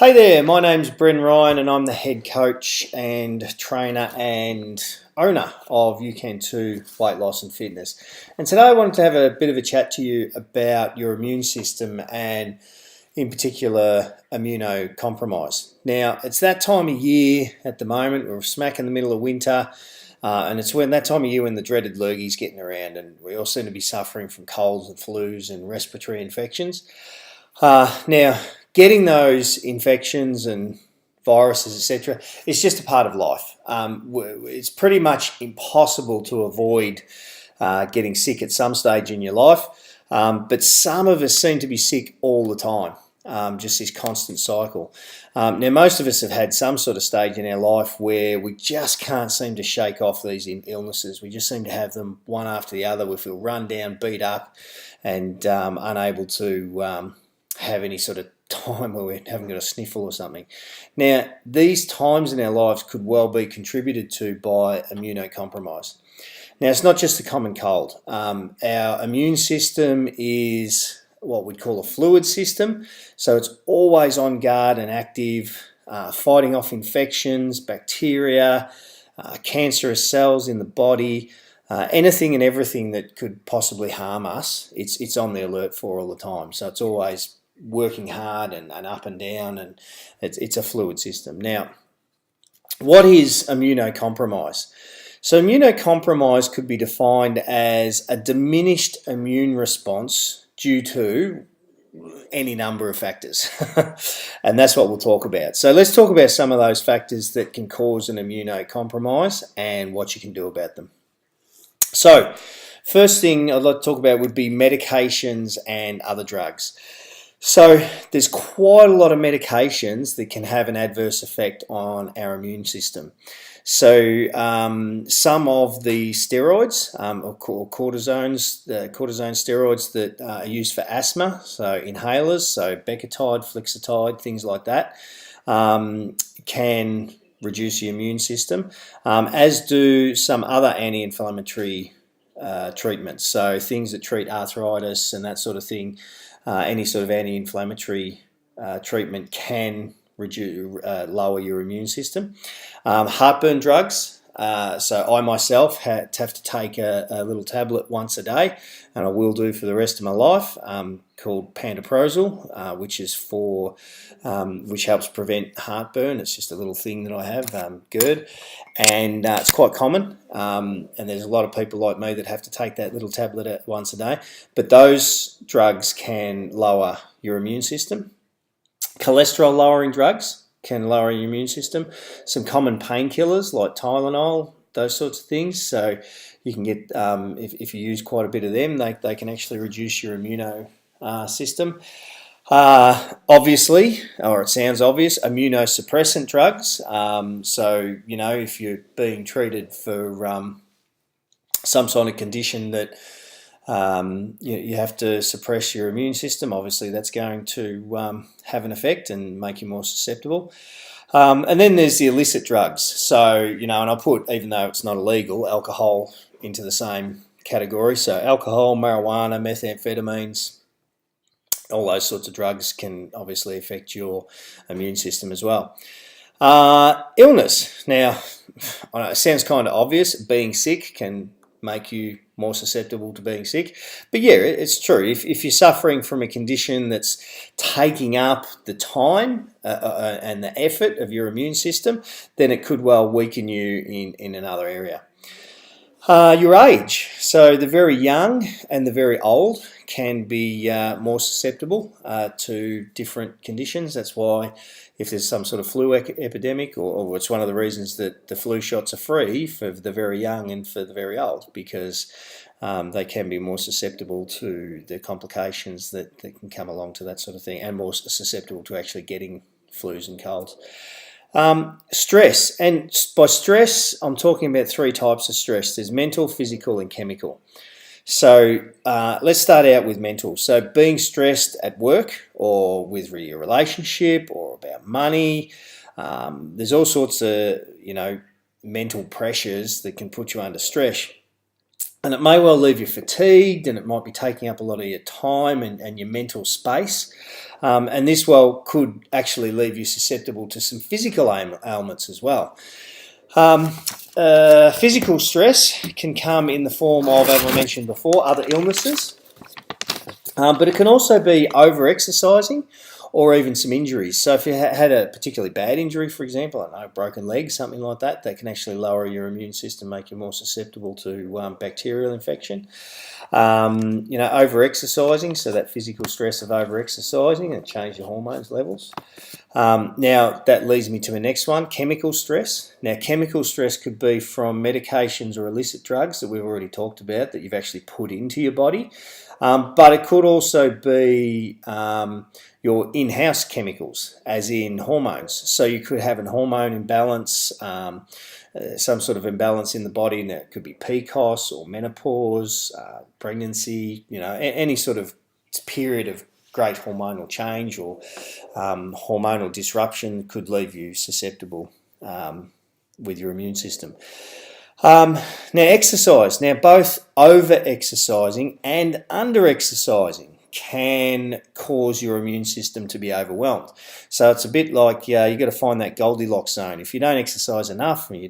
Hey there, my name's Bren Ryan and I'm the head coach and trainer and owner of UCAN2 Weight Loss and Fitness. And today I wanted to have a bit of a chat to you about your immune system and in particular immunocompromise. Now, it's that time of year at the moment, we're smack in the middle of winter, and it's when that time of year when the dreaded lurgy's getting around and we all seem to be suffering from colds and flus and respiratory infections. Now, getting those infections and viruses, etc., is just a part of life. It's pretty much impossible to avoid getting sick at some stage in your life, but some of us seem to be sick all the time, just this constant cycle. Now, most of us have had some sort of stage in our life where we just can't seem to shake off these illnesses. We just seem to have them one after the other. We feel run down, beat up, and unable to have any sort of time where we haven't got a sniffle or something. Now, these times in our lives could well be contributed to by immunocompromise. Now, it's not just a common cold. Our immune system is what we'd call a fluid system, so it's always on guard and active, fighting off infections, bacteria, cancerous cells in the body, anything and everything that could possibly harm us. It's on the alert for all the time, so it's always working hard and up and down, and it's a fluid system. Now, what is immunocompromise? So immunocompromise could be defined as a diminished immune response due to any number of factors, and that's what we'll talk about. So let's talk about some of those factors that can cause an immunocompromise and what you can do about them. So first thing I'd like to talk about would be medications and other drugs. So there's quite a lot of medications that can have an adverse effect on our immune system. So some of the steroids, or cortisone steroids that are used for asthma, so inhalers, so Becotide, Flixotide, things like that, can reduce the immune system, as do some other anti-inflammatory treatments. So things that treat arthritis and that sort of thing. Any sort of anti-inflammatory treatment can lower your immune system. Heartburn drugs. So I myself have to take a little tablet once a day, and I will do for the rest of my life, called pantoprazole, which helps prevent heartburn. It's just a little thing that I have, GERD, and it's quite common. And there's a lot of people like me that have to take that little tablet once a day. But those drugs can lower your immune system. Cholesterol lowering drugs can lower your immune system. Some common painkillers like Tylenol, those sorts of things. So you can get, if you use quite a bit of them, they can actually reduce your system. Obviously, or it sounds obvious, immunosuppressant drugs. So, you know, if you're being treated for some sort of condition that you have to suppress your immune system, obviously that's going to have an effect and make you more susceptible. And then there's the illicit drugs. So, you know, and I'll put, even though it's not illegal, alcohol into the same category. So alcohol, marijuana, methamphetamines, all those sorts of drugs can obviously affect your immune system as well. Illness. Now, I know it sounds kind of obvious. Being sick can make you more susceptible to being sick. But yeah, it's true. If you're suffering from a condition that's taking up the time and the effort of your immune system, then it could well weaken you in another area. Your age. So the very young and the very old can be more susceptible to different conditions. That's why if there's some sort of flu epidemic, or it's one of the reasons that the flu shots are free for the very young and for the very old, because they can be more susceptible to the complications that can come along to that sort of thing, and more susceptible to actually getting flus and colds. Stress, and by stress I'm talking about three types of stress. There's mental, physical and chemical. So let's start out with mental. So being stressed at work or with your relationship or about money, there's all sorts of mental pressures that can put you under stress. And it may well leave you fatigued, and it might be taking up a lot of your time and your mental space. And this could actually leave you susceptible to some physical ailments as well. Physical stress can come in the form of, as I mentioned before, other illnesses. But it can also be over-exercising or even some injuries. So if you had a particularly bad injury, for example, I don't know, broken leg, something like that, that can actually lower your immune system, make you more susceptible to bacterial infection. Over-exercising, so that physical stress of over-exercising and change your hormones levels. Now, that leads me to the next one, chemical stress. Now, chemical stress could be from medications or illicit drugs that we've already talked about that you've actually put into your body. But it could also be your in-house chemicals, as in hormones. So you could have a hormone imbalance, some sort of imbalance in the body, and that could be PCOS or menopause, pregnancy, any sort of period of great hormonal change or hormonal disruption could leave you susceptible with your immune system. Now, exercise. Now, both over-exercising and under-exercising can cause your immune system to be overwhelmed. So it's a bit like you've got to find that Goldilocks zone. If you don't exercise enough or you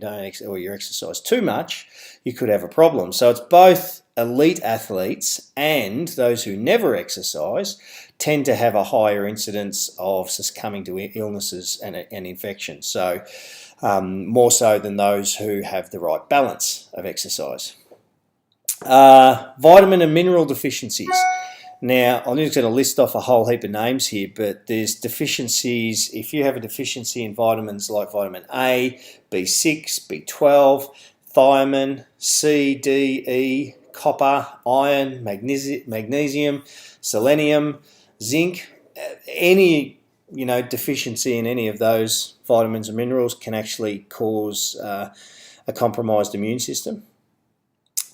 exercise too much, you could have a problem. So it's both elite athletes and those who never exercise tend to have a higher incidence of succumbing to illnesses and infections. So more so than those who have the right balance of exercise. Vitamin and mineral deficiencies. Now, I'm just going to list off a whole heap of names here, but there's deficiencies. If you have a deficiency in vitamins like vitamin A, B6, B12, thiamine, C, D, E, copper, iron, magnesium, selenium, zinc, any deficiency in any of those vitamins and minerals can actually cause a compromised immune system.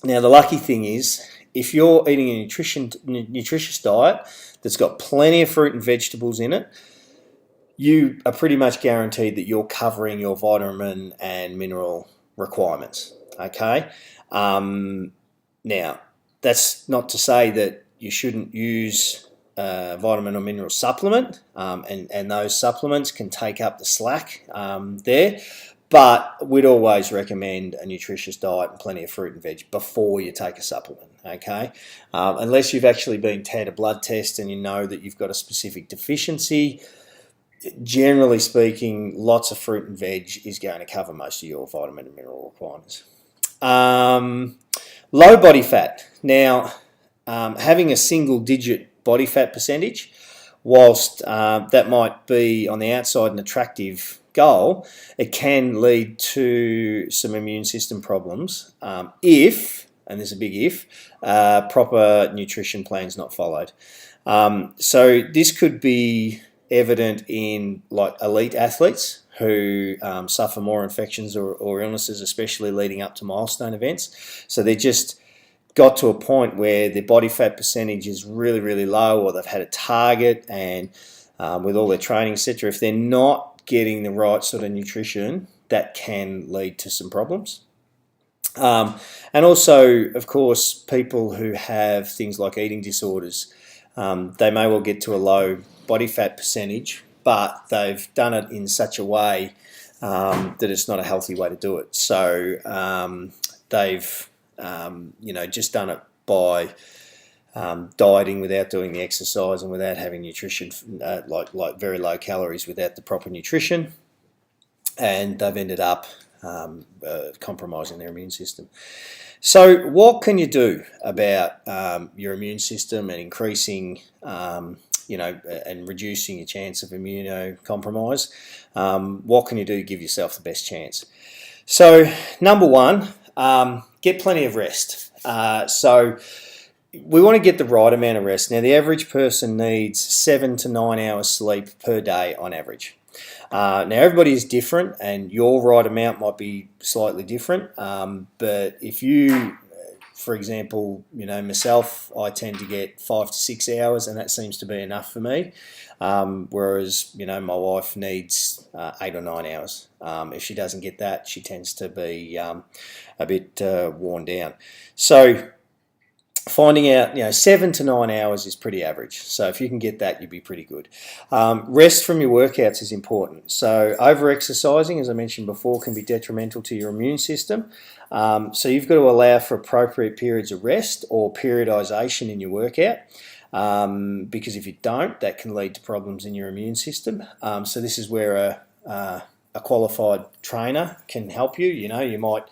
Now, the lucky thing is, if you're eating a nutritious diet that's got plenty of fruit and vegetables in it, you are pretty much guaranteed that you're covering your vitamin and mineral requirements. Okay. Now, that's not to say that you shouldn't use vitamin or mineral supplement, and those supplements can take up the slack there. But we'd always recommend a nutritious diet and plenty of fruit and veg before you take a supplement, okay? Unless you've actually been had a blood test and you know that you've got a specific deficiency, generally speaking, lots of fruit and veg is going to cover most of your vitamin and mineral requirements. Low body fat. Now, having a single-digit body fat percentage, whilst that might be on the outside an attractive goal, it can lead to some immune system problems if, and there's a big if, proper nutrition plan's not followed. So this could be evident in like elite athletes who suffer more infections or illnesses, especially leading up to milestone events. So they just got to a point where their body fat percentage is really, really low, or they've had a target, and with all their training, etc., if they're not getting the right sort of nutrition, that can lead to some problems. And also, of course, people who have things like eating disorders, they may well get to a low body fat percentage, but they've done it in such a way that it's not a healthy way to do it. So they've just done it by dieting without doing the exercise and without having nutrition, like very low calories, without the proper nutrition, and they've ended up compromising their immune system. So what can you do about your immune system and increasing, and reducing your chance of immunocompromise? What can you do to give yourself the best chance? So number one, get plenty of rest. So we want to get the right amount of rest. Now, the average person needs 7 to 9 hours sleep per day on average. Now, everybody is different, and your right amount might be slightly different. But if you, for example, myself, I tend to get 5 to 6 hours, and that seems to be enough for me. Whereas, my wife needs 8 or 9 hours. If she doesn't get that, she tends to be a bit worn down. So finding out, 7 to 9 hours is pretty average. So if you can get that, you'd be pretty good. Rest from your workouts is important. So over-exercising, as I mentioned before, can be detrimental to your immune system. So you've got to allow for appropriate periods of rest or periodization in your workout. Because if you don't, that can lead to problems in your immune system. So this is where a qualified trainer can help you. You might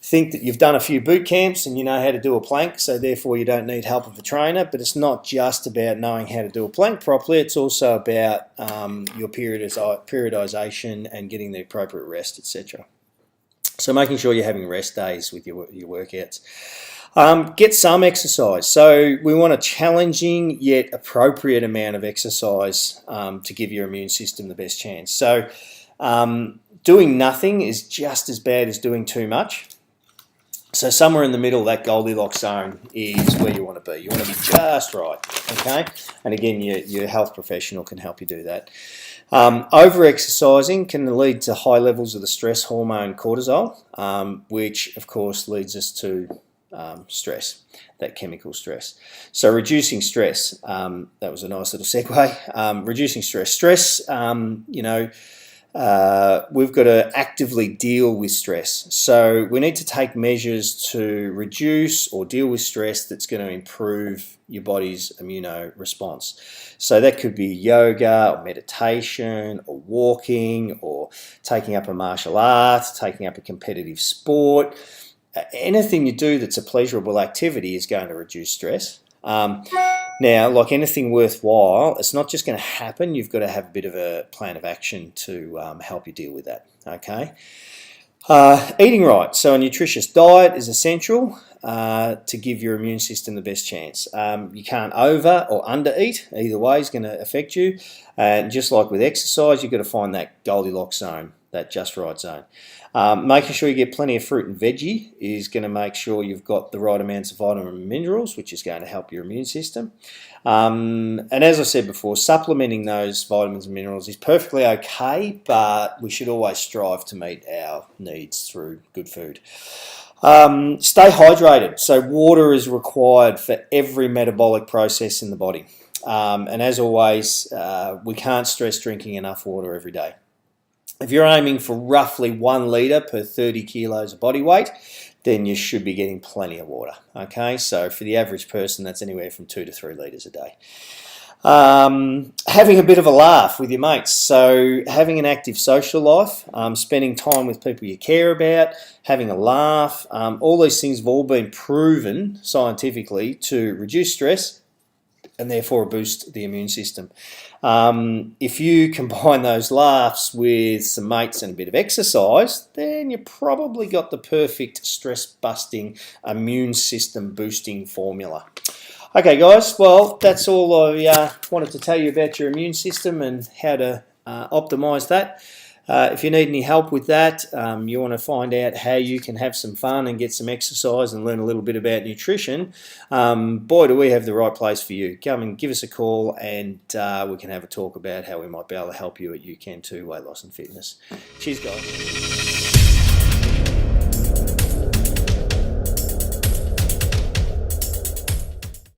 think that you've done a few boot camps and you know how to do a plank, so therefore you don't need help of a trainer. But it's not just about knowing how to do a plank properly, it's also about your periodization and getting the appropriate rest, etc. So making sure you're having rest days with your workouts. Get some exercise. So we want a challenging yet appropriate amount of exercise to give your immune system the best chance. So doing nothing is just as bad as doing too much. So somewhere in the middle, that Goldilocks zone is where you want to be. You want to be just right, okay? And again, your health professional can help you do that. Over-exercising can lead to high levels of the stress hormone cortisol, which of course leads us to stress, that chemical stress. So reducing stress, that was a nice little segue. Reducing stress. Stress, we've got to actively deal with stress. So we need to take measures to reduce or deal with stress that's going to improve your body's immuno response. So that could be yoga or meditation or walking or taking up a martial art, taking up a competitive sport. Anything you do that's a pleasurable activity is going to reduce stress. Now, like anything worthwhile, it's not just going to happen. You've got to have a bit of a plan of action to help you deal with that. Okay. Eating right. So a nutritious diet is essential to give your immune system the best chance. You can't over or under eat. Either way is going to affect you. And just like with exercise, you've got to find that Goldilocks zone, that just right zone. Making sure you get plenty of fruit and veggie is going to make sure you've got the right amounts of vitamins and minerals, which is going to help your immune system. And as I said before, supplementing those vitamins and minerals is perfectly okay, but we should always strive to meet our needs through good food. Stay hydrated. So water is required for every metabolic process in the body. And as always, we can't stress drinking enough water every day. If you're aiming for roughly 1 litre per 30 kilos of body weight, then you should be getting plenty of water. Okay, so for the average person, that's anywhere from 2 to 3 litres a day. Having a bit of a laugh with your mates. So having an active social life, spending time with people you care about, having a laugh, all these things have all been proven scientifically to reduce stress and therefore boost the immune system. If you combine those laughs with some mates and a bit of exercise, then you probably got the perfect stress-busting, immune system boosting formula. Okay, guys, well, that's all I wanted to tell you about your immune system and how to optimize that. If you need any help with that, you want to find out how you can have some fun and get some exercise and learn a little bit about nutrition, boy, do we have the right place for you. Come and give us a call and we can have a talk about how we might be able to help you at UCAN2 Weight Loss and Fitness. Cheers, guys.